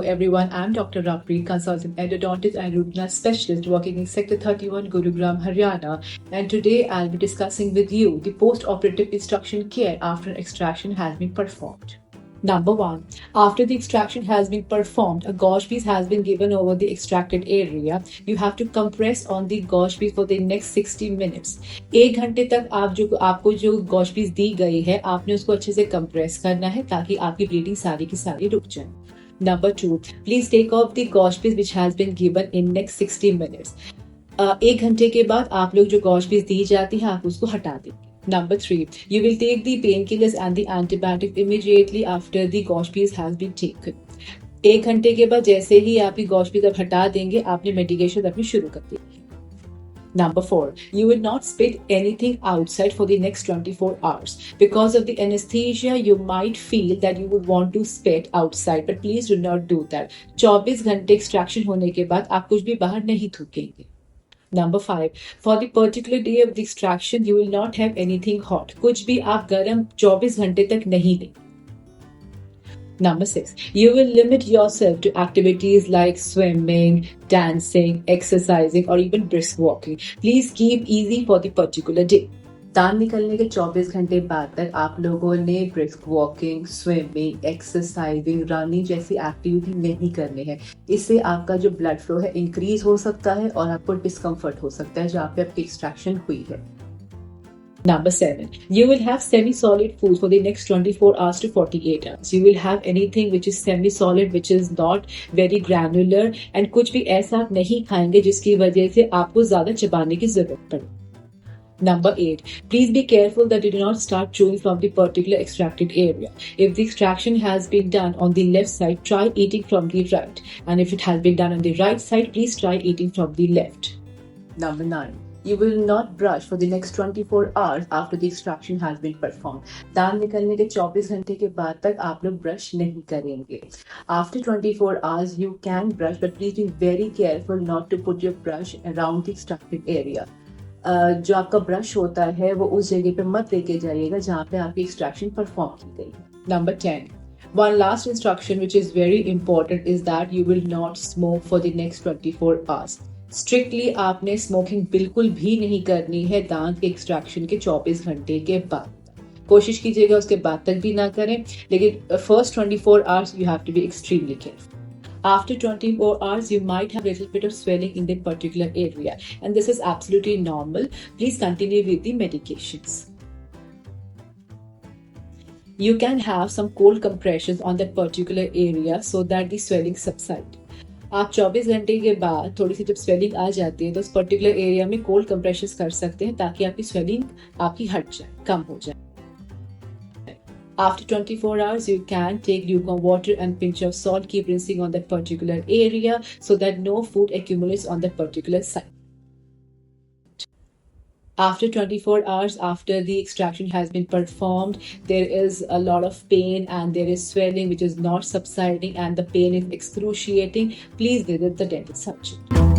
everyone, I'm Dr. Rapri, consultant endodontist and root canal specialist working in Sector 31, Gurugram, Haryana. And today I'll be discussing with you the post-operative instruction care after extraction has been performed. Number 1. After the extraction has been performed, a gauge piece has been given over the extracted area. You have to compress on the gauge piece for the next 60 minutes. 1 घंटे तक आपको जो gosh piece दी गई है आपने उसको अच्छे से कंप्रेस करना है ताकि आपकी ब्लीडिंग सारी की सारी रुक जाए. Number 2. Please take off the gauge piece which has been given in next 60 minutes. 1 घंटे के बाद आप लोग जो गॉश पीस दी जाती है आप उसको हटा देंगे. Number 3. You will take the painkillers and the antibiotic immediately after the gauge piece has been taken. 1 घंटे के बाद जैसे ही आपकी गॉश पीस आप हटा देंगे आपने मेडिकेशन अपनी शुरू कर दी. Number 4. You will not spit anything outside for the next 24 hours. Because of the anesthesia, you might feel that you would want to spit outside, but please do not do that. 24 घंटे extraction होने के बाद आप कुछ भी बाहर नहीं थूकेंगे. Number 5. For the particular day of the extraction, you will not have anything hot. कुछ भी आप गर्म 24 घंटे तक नहीं लेंगे. Number 6. You will limit yourself to activities like swimming, dancing, exercising or even brisk walking. Please keep easy for the particular day. दांत निकलने के 24 घंटे बाद तक आप लोगों ने brisk walking, swimming, exercising, running जैसी एक्टिविटी नहीं करनी है. इससे आपका जो ब्लड फ्लो है इंक्रीज हो सकता है और आपको डिस्कम्फर्ट हो सकता है जहाँ पे आपकी एक्सट्रैक्शन हुई है. Number 7. You will have semi-solid food for the next 24 hours to 48 hours. You will have anything which is semi-solid, which is not very granular, and कुछ भी ऐसा आप नहीं खाएंगे जिसकी वजह से आपको ज़्यादा चबाने की जरूरत पड़े. Number 8. Please be careful that you do not start chewing from the particular extracted area. If the extraction has been done on the left side, try eating from the right. And if it has been done on the right side, please try eating from the left. Number 9. You will not brush for the next 24 hours after the extraction has been performed. दांत निकलने के 24 घंटे के बाद तक आप लोग brush नहीं करेंगे. After 24 hours, you can brush, but please be very careful not to put your brush around the extracted area. जो आपका ब्रश होता है वो उस जगह पे मत लेके जाइएगा जहाँ पे आपकी एक्सट्रैक्शन परफॉर्म की गई है. Number 10. One last instruction which is very important is that you will not smoke for the next 24 hours. Strictly आपने स्मोकिंग बिल्कुल भी नहीं करनी है दांत के एक्सट्रैक्शन के 24 घंटे के बाद. कोशिश कीजिएगा उसके बाद तक भी ना करें, लेकिन first 24 hours you have to be extremely careful. After 24 hours, you might have a little bit of swelling in that particular area, and this is absolutely normal. Please continue with the medications. You can have some cold compressions on that particular area so that the swelling subside. आप 24 घंटे के बाद थोड़ी सी जब swelling आ जाती है तो उस पर्टिकुलर एरिया में कोल्ड कंप्रेशंस कर सकते हैं ताकि आपकी स्वेलिंग आपकी हट जाए, कम हो जाए. After 24 hours, you can take lukewarm water and pinch of salt. Keep rinsing on that particular area so that no food accumulates on that particular site. After 24 hours, after the extraction has been performed, there is a lot of pain and there is swelling which is not subsiding and the pain is excruciating. Please visit the dental surgeon.